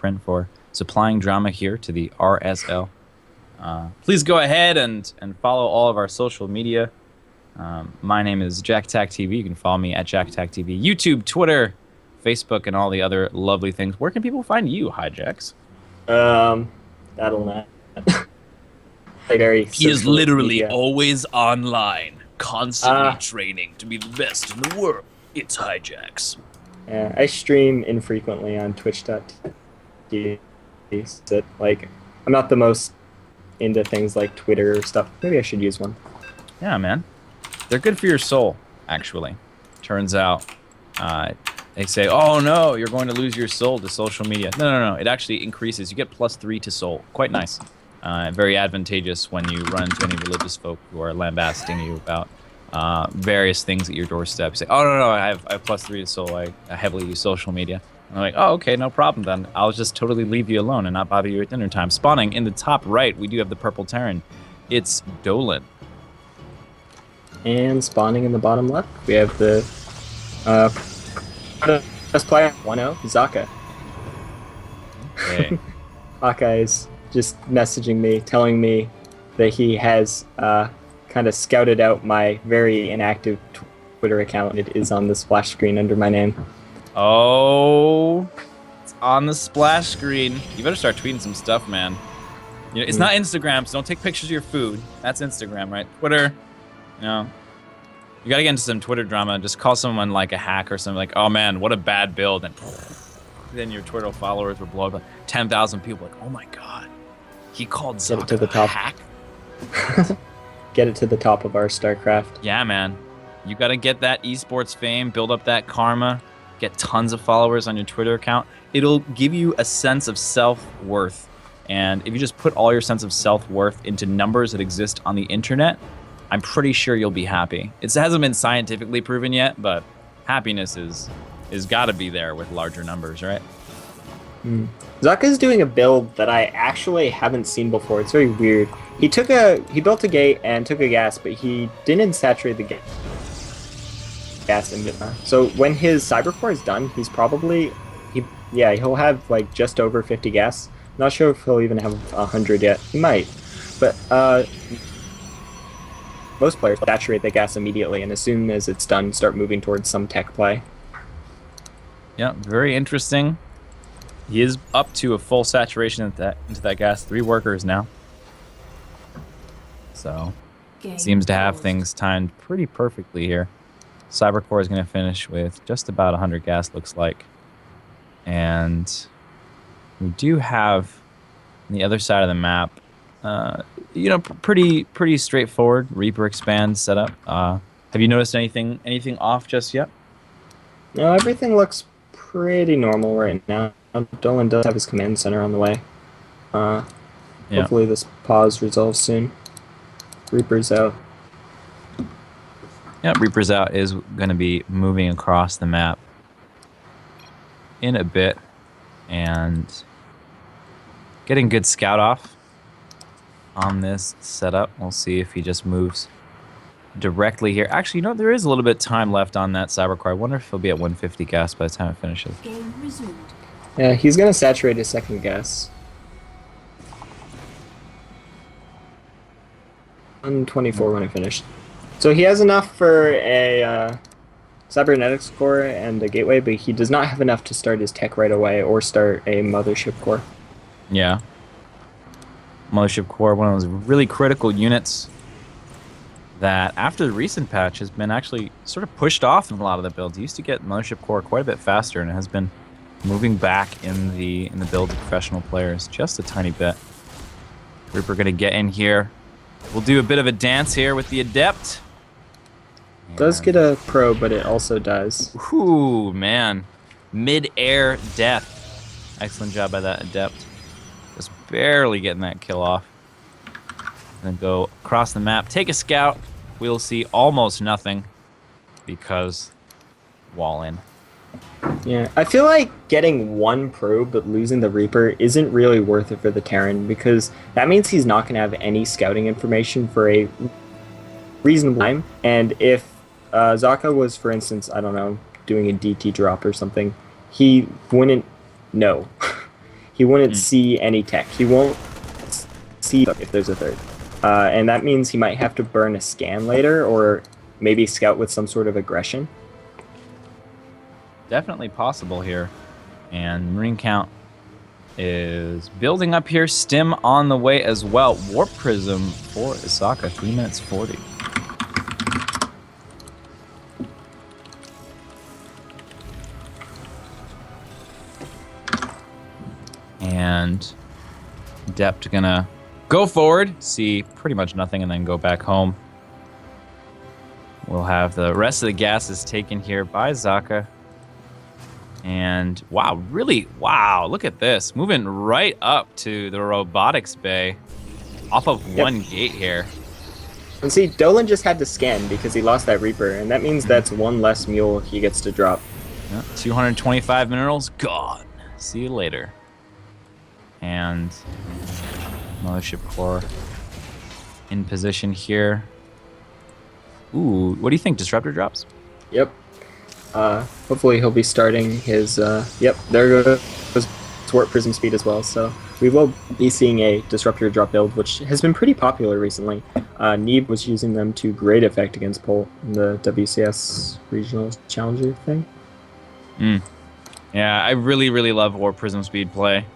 blueprint for supplying drama here to the RSL. Please go ahead and follow all of our social media. My name is JaKaTaK TV. You can follow me at JaKaTaK TV, YouTube, Twitter, Facebook, and all the other lovely things. Where can people find you, Hjax? That'll not. He is literally always online, constantly training to be the best in the world. It's Hjax. Yeah, I stream infrequently on Twitch.tv. Like, I'm not the most into things like Twitter or stuff. Maybe I should use one. Yeah, man. They're good for your soul, actually. Turns out, they say, oh no, you're going to lose your soul to social media. No. It actually increases. You get +3 to soul. Quite nice. Very advantageous when you run into any religious folk who are lambasting you about various things at your doorstep. You say, oh no, I have +3 to soul. I heavily use social media. I'm like, oh, okay, no problem then. I'll just totally leave you alone and not bother you at dinner time. Spawning in the top right, we do have the purple Terran. It's Dolan. And spawning in the bottom left, we have the best player 1-0, Zaka. Okay. Hawkeye is just messaging me, telling me that he has kind of scouted out my very inactive Twitter account. It is on the splash screen under my name. Oh, it's on the splash screen. You better start tweeting some stuff, man. You know, it's not Instagram, so don't take pictures of your food. That's Instagram, right? Twitter, you know. You gotta get into some Twitter drama. Just call someone like a hack or something like, oh man, what a bad build. And then your Twitter followers will blow up. 10,000 people like, oh my god. He called Zaka a hack? Get it to the top of our StarCraft. Yeah, man. You gotta get that esports fame, build up that karma. Get tons of followers on your Twitter account. It'll give you a sense of self-worth. And if you just put all your sense of self-worth into numbers that exist on the internet, I'm pretty sure you'll be happy. It hasn't been scientifically proven yet, but happiness is gotta be there with larger numbers, right? Zaka's doing a build that I actually haven't seen before. It's very weird. He built a gate and took a gas, but he didn't saturate the gate. Gas in Vietnam. So when his cybercore is done, he's probably he'll have like just over 50 gas. Not sure if he'll even have 100 yet. He might, but most players saturate the gas immediately, and as soon as it's done, start moving towards some tech play. Yeah, very interesting. He is up to a full saturation into that gas. 3 workers now, so seems to have things timed pretty perfectly here. Cybercore is going to finish with just about 100 gas, looks like. And we do have on the other side of the map, you know, pretty straightforward Reaper expand setup. Have you noticed anything off just yet? No, everything looks pretty normal right now. Dolan does have his command center on the way. Hopefully this pause resolves soon. Reaper's out. Yeah, Reaper's out is going to be moving across the map in a bit and getting good scout off on this setup. We'll see if he just moves directly here. Actually, you know, there is a little bit of time left on that cybercore. I wonder if he'll be at 150 gas by the time it finishes. Game resumed. Yeah, he's going to saturate his second gas. 124 when I finished. So he has enough for a cybernetics core and a gateway, but he does not have enough to start his tech right away or start a mothership core. Yeah. Mothership core, one of those really critical units that after the recent patch has been actually sort of pushed off in a lot of the builds. You used to get mothership core quite a bit faster, and it has been moving back in the build of professional players just a tiny bit. Reaper gonna get in here. We'll do a bit of a dance here with the Adept. Does get a pro, but it also dies. Ooh, man. Mid-air death. Excellent job by that Adept. Just barely getting that kill off. Then go across the map, take a scout. We'll see almost nothing because wall in. Yeah, I feel like getting one probe but losing the Reaper isn't really worth it for the Terran, because that means he's not going to have any scouting information for a reasonable time. And if Zaka was, for instance, I don't know, doing a DT drop or something, he wouldn't know. he wouldn't see any tech. He won't see if there's a third. And that means he might have to burn a scan later, or maybe scout with some sort of aggression. Definitely possible here. And Marine count is building up here. Stim on the way as well. Warp Prism for JaKaTaK, 3 minutes 40. And Dept gonna go forward, see pretty much nothing, and then go back home. We'll have the rest of the gases taken here by JaKaTaK. And wow, really, wow, look at this. Moving right up to the robotics bay off of one gate here. And see, Dolan just had to scan because he lost that Reaper, and that means that's one less mule he gets to drop. Yeah, 225 minerals, gone. See you later. And Mothership Core in position here. Ooh, what do you think? Disruptor drops? Yep. Hopefully he'll be starting his, yep, there goes Warp Prism speed as well, so we will be seeing a Disruptor drop build, which has been pretty popular recently. Neeb was using them to great effect against Pol in the WCS Regional Challenger thing. Yeah, I really, really love Warp Prism speed play.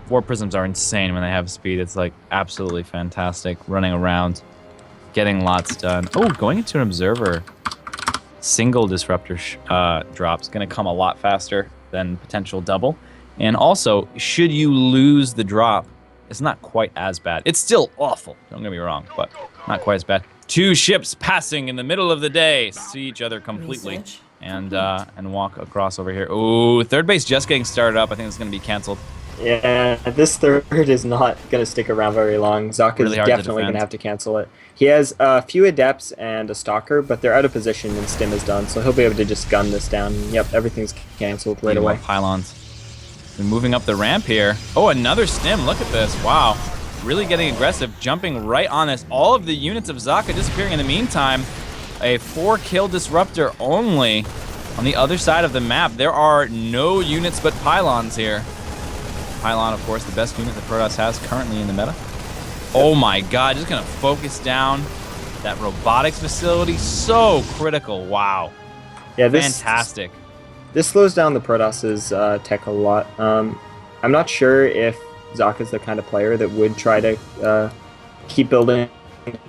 Warp Prisms are insane when they have speed. It's like absolutely fantastic, running around, getting lots done. Oh, going into an Observer. Single disruptor drop's going to come a lot faster than potential double. And also, should you lose the drop, it's not quite as bad. It's still awful, don't get me wrong, but not quite as bad. 2 ships passing in the middle of the day, see each other completely, and walk across over here. Ooh, third base just getting started up. I think it's going to be canceled. Yeah, this third is not going to stick around very long. JaKaTaK Really is definitely going to have to cancel it. He has a few Adepts and a Stalker, but they're out of position and Stim is done, so he'll be able to just gun this down. Yep, everything's canceled right away. Pylons. They're moving up the ramp here. Oh, another Stim. Look at this. Wow. Really getting aggressive, jumping right on this. All of the units of JaKaTaK disappearing in the meantime. A 4-kill Disruptor only on the other side of the map. There are no units but Pylons here. Pylon, of course, the best unit that Protoss has currently in the meta. Oh my god, just gonna focus down that robotics facility. So critical, wow. Yeah, fantastic. This slows down the Protoss's tech a lot. I'm not sure if JaKaTaK is the kind of player that would try to keep building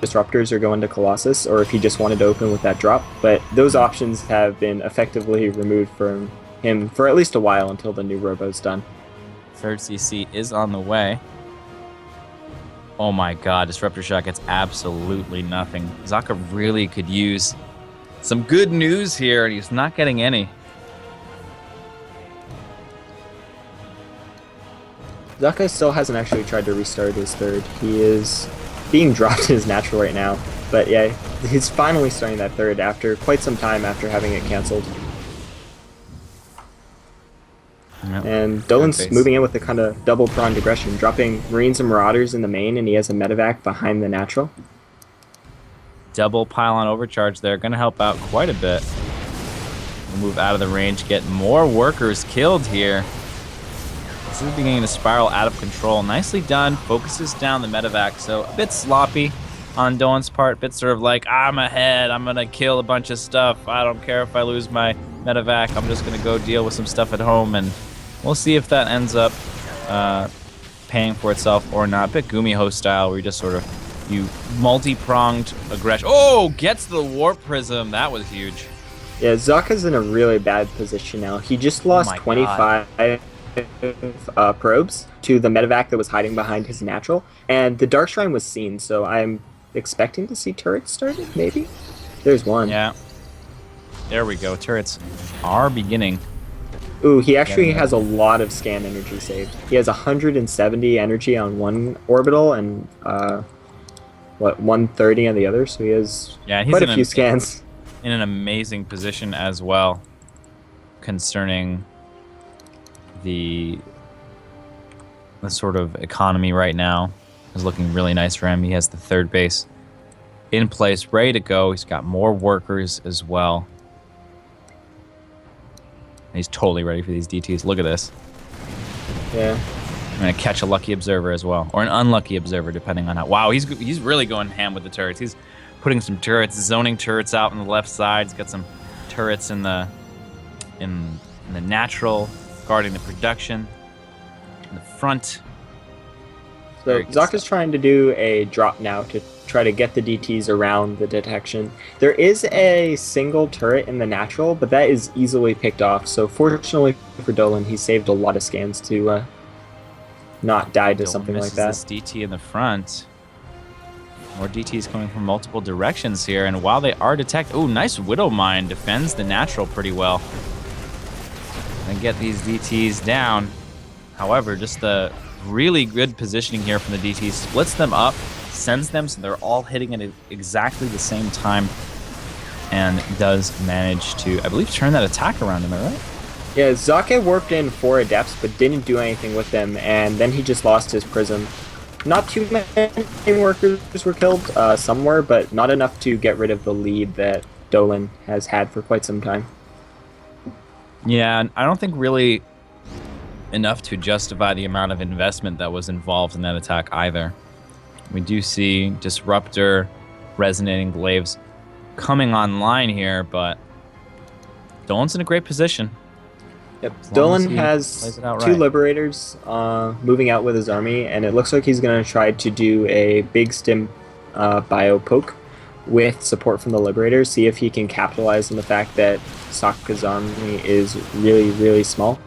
Disruptors or go into Colossus, or if he just wanted to open with that drop, but those options have been effectively removed from him for at least a while until the new Robo's done. Third CC is on the way. Oh my god, Disruptor Shot gets absolutely nothing. JaKaTaK really could use some good news here, and he's not getting any. JaKaTaK still hasn't actually tried to restart his third. He is being dropped in his natural right now, but yeah, he's finally starting that third after quite some time after having it canceled. Yep. And Dolan's moving in with the kind of double-pronged aggression, dropping Marines and Marauders in the main, and he has a medevac behind the natural. Double Pylon overcharge there, going to help out quite a bit. We'll move out of the range, get more workers killed here. This is beginning to spiral out of control. Nicely done, focuses down the medevac, so a bit sloppy on Dolan's part, a bit sort of like, I'm ahead, I'm going to kill a bunch of stuff, I don't care if I lose my medevac, I'm just going to go deal with some stuff at home, and we'll see if that ends up paying for itself or not. Bit Gumiho style, where you just sort of, you multi-pronged aggression. Oh, gets the Warp Prism, that was huge. Yeah, JaKaTaK's in a really bad position now. He just lost 25 probes to the medevac that was hiding behind his natural, and the Dark Shrine was seen, so I'm expecting to see turrets started, maybe? There's one. Yeah. There we go, turrets are beginning. Ooh, he actually has a lot of scan energy saved. He has 170 energy on one orbital and, 130 on the other, so he has quite a few scans. In an amazing position as well, concerning the sort of economy right now is looking really nice for him. He has the third base in place, ready to go. He's got more workers as well. And he's totally ready for these DTs. Look at this. Yeah. I'm gonna catch a lucky observer as well, or an unlucky observer, depending on how. Wow, he's really going ham with the turrets. He's putting some turrets, zoning turrets out on the left side. He's got some turrets in the natural, guarding the production in the front. So ZaKaTaK's trying to do a drop now to try to get the DTs around the detection. There is a single turret in the natural, but that is easily picked off. So fortunately for Dolan, he saved a lot of scans to not die to something like that. This DT in the front. More DTs coming from multiple directions here, and while they are detected, oh, nice Widow Mine defends the natural pretty well. And get these DTs down. However, just the really good positioning here from the DT splits them up, sends them so they're all hitting at exactly the same time, and does manage to, I believe, turn that attack around. Am I right? Yeah, ZaKaTaK warped in 4 Adepts, but didn't do anything with them, and then he just lost his Prism. Not too many workers were killed, some were, but not enough to get rid of the lead that Dolan has had for quite some time. Yeah, and I don't think really enough to justify the amount of investment that was involved in that attack either. We do see Disruptor, Resonating Glaives coming online here, but Dolan's in a great position. Yep. Dolan has 2 Liberators moving out with his army, and it looks like he's going to try to do a big stim bio poke with support from the Liberators, see if he can capitalize on the fact that Sokka's army is really, really small.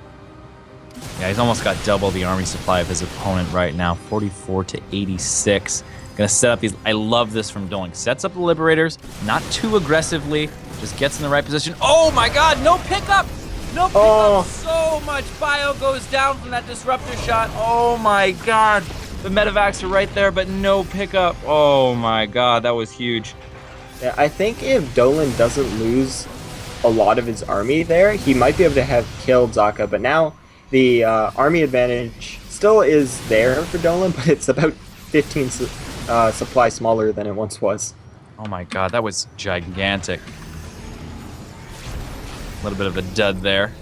Yeah, he's almost got double the army supply of his opponent right now, 44 to 86. Gonna set up these. I love this from Dolan. Sets up the Liberators, not too aggressively, just gets in the right position. Oh my God, no pickup! No pickup! So much bio goes down from that Disruptor shot. Oh my God. The medevacs are right there, but no pickup. Oh my God, that was huge. Yeah, I think if Dolan doesn't lose a lot of his army there, he might be able to have killed ZaKaTaK, but now the army advantage still is there for Dolan, but it's about 15 supply smaller than it once was. Oh my God, that was gigantic. A little bit of a dud there.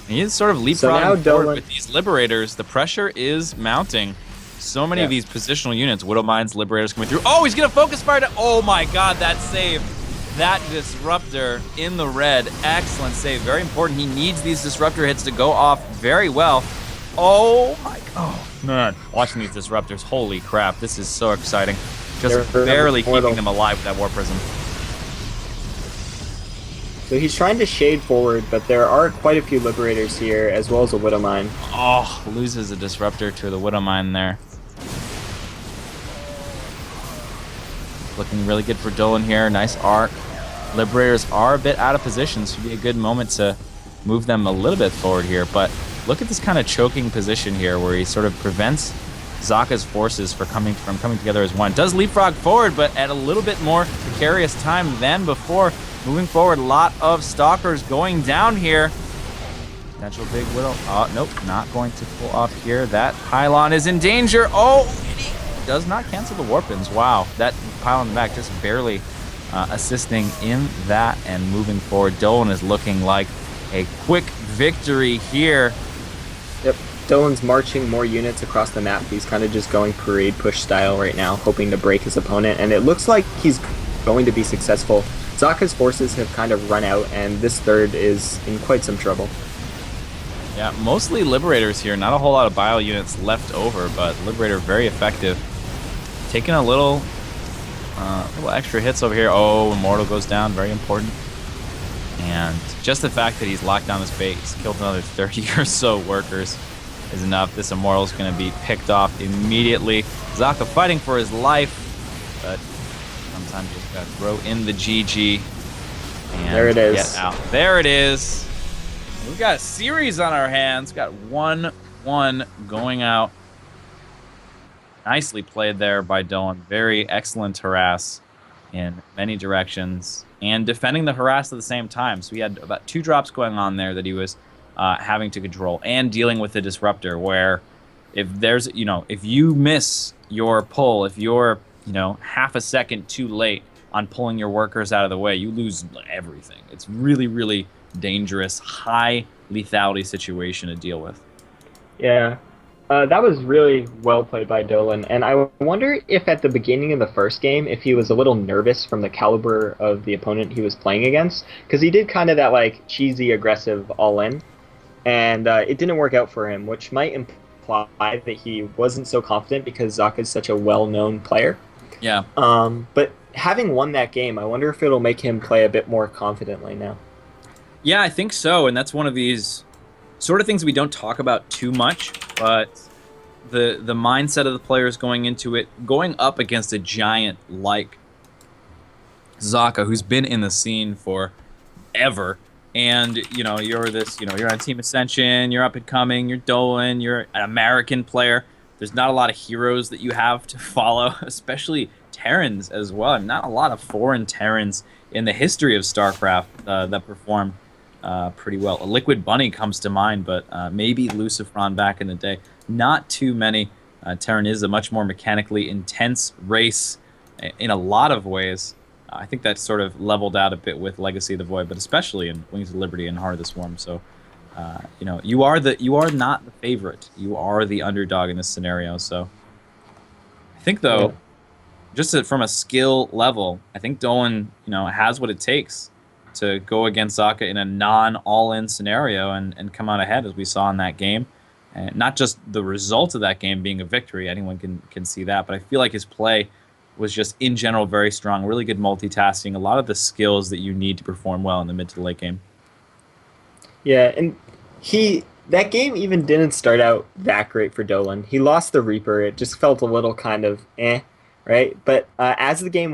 He is sort of leapfrogging forward with these Liberators. The pressure is mounting. So many of these positional units, Widow Mines, Liberators coming through. Oh, he's going to focus fire. Oh my God, that save. That Disruptor in the red. Excellent save. Very important. He needs these Disruptor hits to go off very well. Oh my God. Oh man. Watching these Disruptors. Holy crap. This is so exciting. Just barely keeping them alive with that War Prism. So he's trying to shade forward, but there are quite a few Liberators here, as well as a Widow Mine. Oh, loses a Disruptor to the Widow Mine there. Looking really good for Dolan here. Nice arc. Liberators are a bit out of position, so it'd be a good moment to move them a little bit forward here. But look at this kind of choking position here where he sort of prevents ZaKaTaK's forces from coming together as one. Does leapfrog forward, but at a little bit more precarious time than before. Moving forward, a lot of Stalkers going down here. Potential big Widow. Oh, nope, not going to pull off here. That pylon is in danger. Oh, he does not cancel the Warpins. Wow, that pylon in the back just barely assisting in that and moving forward. Dolan is looking like a quick victory here. Yep, Dolan's marching more units across the map. He's kind of just going parade push style right now, hoping to break his opponent, and it looks like he's going to be successful. ZaKaTaK's forces have kind of run out, and this third is in quite some trouble. Yeah, mostly Liberators here. Not a whole lot of bio units left over, but Liberator very effective. Taking a little extra hits over here. Oh, Immortal goes down. Very important. And just the fact that he's locked down this base, killed another 30 or so workers, is enough. This Immortal is going to be picked off immediately. ZaKaTaK fighting for his life, but sometimes you just got to throw in the GG. And there it is. Get out. There it is. We've got a series on our hands. Got 1-1 going out. Nicely played there by Dolan. Very excellent harass in many directions and defending the harass at the same time. So he had about 2 drops going on there that he was having to control and dealing with the Disruptor, where if there's, if you miss your pull, if you're, half a second too late on pulling your workers out of the way, you lose everything. It's really, really dangerous, high lethality situation to deal with. Yeah. That was really well played by Dolan, and I wonder if at the beginning of the first game, if he was a little nervous from the caliber of the opponent he was playing against, because he did kind of that like cheesy, aggressive all-in, and it didn't work out for him, which might imply that he wasn't so confident because Zaka is such a well-known player. Yeah. But having won that game, I wonder if it'll make him play a bit more confidently now. Yeah, I think so, and that's one of these sort of things we don't talk about too much, but the mindset of the players going into it, going up against a giant like Zaka, who's been in the scene for ever, and you're on Team Ascension, you're up and coming, you're Dolan, you're an American player. There's not a lot of heroes that you have to follow, especially Terrans as well. Not a lot of foreign Terrans in the history of StarCraft that performed pretty well. A Liquid Bunny comes to mind, but maybe Lucifron back in the day. Not too many. Terran is a much more mechanically intense race in a lot of ways. I think that sort of leveled out a bit with Legacy of the Void, but especially in Wings of Liberty and Heart of the Swarm. So, you are not the favorite. You are the underdog in this scenario. So, I think though, just from a skill level, I think Dolan, has what it takes to go against Zaka in a non-all-in scenario and come out ahead, as we saw in that game. And not just the result of that game being a victory, anyone can see that, but I feel like his play was just in general very strong, really good multitasking, a lot of the skills that you need to perform well in the mid to the late game. Yeah, and that game even didn't start out that great for Dolan. He lost the Reaper. It just felt a little kind of right? But as the game went